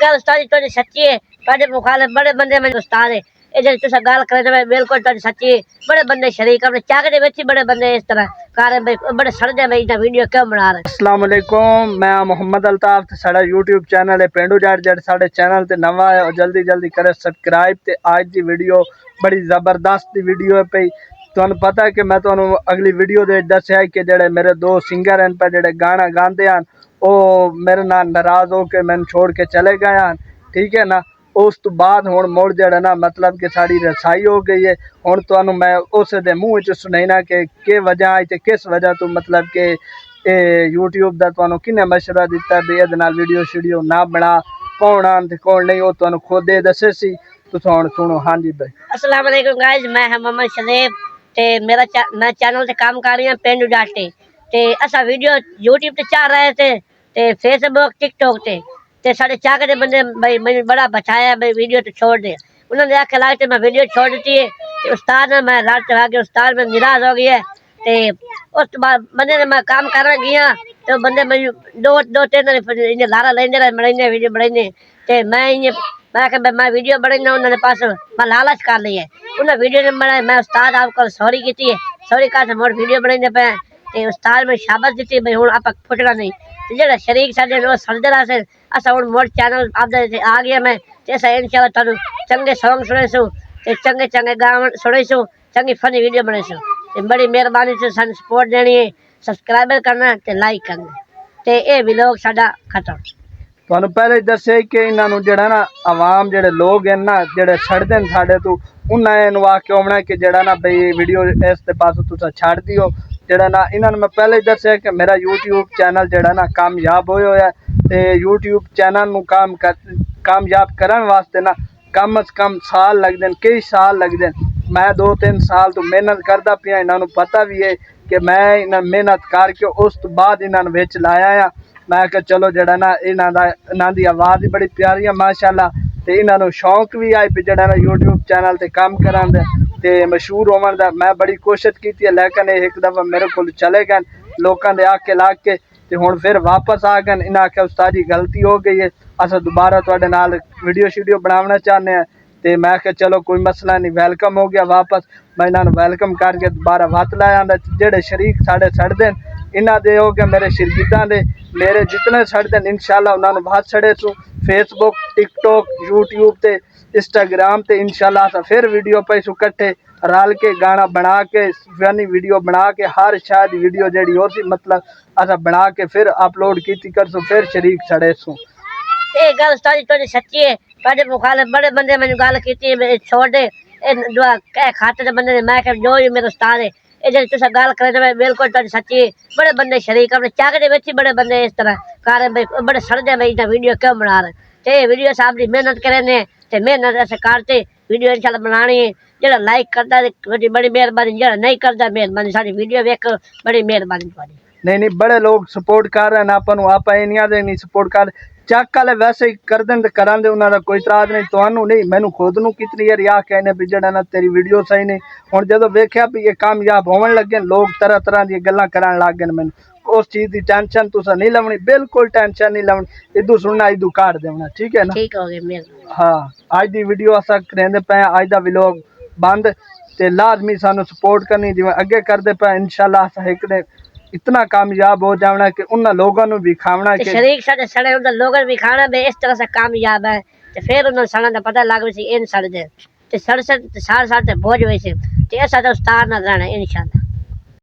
गल उस्ताद जी सच्ची है। तुहाडे मुखालिफ बड़े बंदे मैं उस्ताद है। ये जेडी तुसा गल करे मैं बिल्कुल तुहाडी सच्ची है। बड़े बंदे शरीक अपने चाक दे विच बड़े बंदे इस तरह कर भाई बड़े सड़दे भाई इतना वीडियो क्यों बना रहे। अस्सलाम वालेकुम, मैं मोहम्मद अल्ताफ ते साडा यूट्यूब चैनल है पेंडू जट जट साडे चैनल ते नवा है और जल्दी जल्दी करे सब्सक्राइब। ते आज दी वीडियो बड़ी जबरदस्त दी वीडियो है पई। तुहानू पता है कि मैं तुहानू अगली वीडियो दे दस्या कि जेड़े मेरे दो सिंगर हैं पे जेड़े गाना गांदे हैं ओ मेरे नाल नाराज हो के मैनू छोड़ के चले गए हैं, ठीक है ना। उस तो बाद हुण मुड़ जेड़ा ना मतलब कि साड़ी रसाई हो गई है। हुण तुहानू मैं उस दे मुँह च सुनाईना कि वजह आई ते किस वजह तो मतलब कि यूट्यूब का तुहानू किन्ने मशवरा दिता भी इहदे नाल वीडियो शीडियो ना बना, कौन आन ते कौन नहीं वो तुहानू खुद ये दसे सी। तुसीं हुण सुनो। हाँ जी भाई, अस्सलाम वालेकुम गाइस, मैं है मोहम्मद शरीफ ते मेरा मैं चैनल ते काम कर रही हूं पेंडू जट ते असा वीडियो यूट्यूब ते चाह रहे थे ते फेसबुक टिकटॉक ते साढ़े चाक दे बंदे भाई मैंने बड़ा बचाया भाई वीडियो तो छोड़ दे। उन्होंने आखे लागते मैं वीडियो छोड़ दी है ते उस्ताद ने मैं लड़ चढ़ा के उस्ताद में निराश हो गया है। ते उस तो बाद बंदे ने मैं काम कर गया तो बंदे मैं दो तीन इन्हें लारा लेंदे रहे बनाइने वीडियो बनाइने ते मैं वीडियो बनाइना उन्होंने पास मैं लालच कर ली है। उन्हें वीडियो ने बनाया मैं उस्ताद आपको सॉरी की है, सॉरी का मोड़ वीडियो बनाइने पे ते उस्ताद में शाबाश दी भाई हुण आप फुटना नहीं। जेड़ा शरीक साडे रो सड़दे रहा से असा हुण मोड़ चैनल आपदे आ गया मैं ते असा इंशाल्लाह तुहानू चंगे सॉन्ग सुनाईसु ते चंगे चंगे गावन सुनाईसु, चंगी फनी वीडियो बनाईसु ते बड़ी मेहरबानी से सन सपोर्ट देनी है, सब्सक्राइब करना ते लाइक करना ते ए व्लॉग साडा खत्म। तुहानू पहले ही दस्या कि इन्हां नू जेड़ा ना आवाम जेड़े लोग हैं ना जेड़े छड़दे न साडे तो उन्हें इन्हू आखे होना कि जेड़ा ना भाई वीडियो इस दे पासों तुसा छड़ दियो। जेड़ा ना इन्हां नू मैं पहले ही दस्या कि मेरा यूट्यूब चैनल जेड़ा ना कामयाब होया है ते यूट्यूब चैनल नू कामयाब करन वास्ते ना कम अज कम साल लगदे न, कई साल लगदे न। मैं 2-3 साल तो मेहनत करदा पिया, इन्हां नू पता भी है कि मैं इन्हां मेहनत करके उस तो बाद इन्हां नू विच लाया है। मैं कहा चलो जेड़ा ना इन्हां दी आवाज़ ही बड़ी प्यारी है माशाअल्लाह ते इन्हां नू शौक भी आई भी जेड़ा ना यूट्यूब चैनल ते काम करन दे ते मशहूर होवन दा। मैं बड़ी कोशिश की थी लेकिन एक दफ़ा मेरे को चले गए लोगों के आके लाग के ते हुण फिर वापस आ गए। इन्हें आख्या उस्ताद जी गलती हो गई है, अस दोबारा तुहाडे नाल वीडियो शीडियो बनावना चाहते हैं। तो मैं आख्या चलो कोई मसला नहीं, वेलकम हो गया वापस। मैं इन्होंने वेलकम करके दोबारा वत लाया। जेड़े शरीक साढ़े छड़दे इन्हों दे हो गए मेरे शरीदा दे मेरे जितने छड़दे इंशाल्लाह उन्होंने वत छड़े सू फेसबुक टिकटॉक यूट्यूब ते इंस्टाग्राम ते इंशाल्लाह अस फिर वीडियो पैसू कट्ठे रल के गाना बना के फनी वीडियो बना के हर शायद वीडियो जेड़ी हो सी मतलब अस बना के फिर अपलोड की करसू फिर शरीक छड़े सू। ये गल उस्ताद जी सच्ची है। तुहाडे मुखालिफ बड़े बंदे मैंने गल की छोड़ दे दुआ कह खाते दे बंदे ने मैं कह जो ही मेरे उस्ताद है। ये जेडी तुसा गल करे मैं बिल्कुल तुहाडी सच्ची है। बड़े बंदे शरीक अपने चाक दे विच बड़े बंदे इस तरह कर भाई बड़े सड़दे भाई इतना वीडियो क्यों बना रहे ते वीडियो साहब दी मेहनत करने ते मेहनत ऐसे करते वीडियो इंशाल्लाह बनानी है। जेड़ा लाइक करदा ते बड़ी मेहरबानी, जेड़ा नहीं करदा मेहरबानी साडी वीडियो वेख बड़ी मेहरबानी तुहाडी। नहीं बड़े लोग सपोर्ट कर रहे हैं आपन आप नहीं सपोर्ट कर चक वाले वैसे ही कर दें करा दे उन्होंने कोई इतराज नहीं। तुहानू नहीं मैनू खुद नू कितनी बार आ कहने भी जेड़ा ना तेरी वीडियो सही नहीं। हुण जदों वेख्या भी ये कामयाब होवन लगे लोग तरह तरह दी गल्लां करन लग गए मैनू उस चीज़ की टेंशन तुसा नहीं लवनी, बिल्कुल टेंशन नहीं लवनी। इदू सुनना इदू काट देना, ठीक है ना। ठीक हो गया मेहरबानी। हाँ अज दी वीडियो अस करेंदे पे अज दा व्लॉग बंद ते लाजमी सानू सपोर्ट करनी जिवें अगे करदे पे इंशाल्लाह अस एक दिन इतना कामयाब हो जाना कि उन लोगों को भी खावना कि शरीक साडे सड़े उन लोगों भी खाना बे इस तरह से कामयाब है ते फिर उन्हें सड़न का पता लग सी इन सड़ दे ते सड़ ते सार ते बोझ वैसे ते ऐसा तो उस्ताद ना रहना इंशाल्लाह।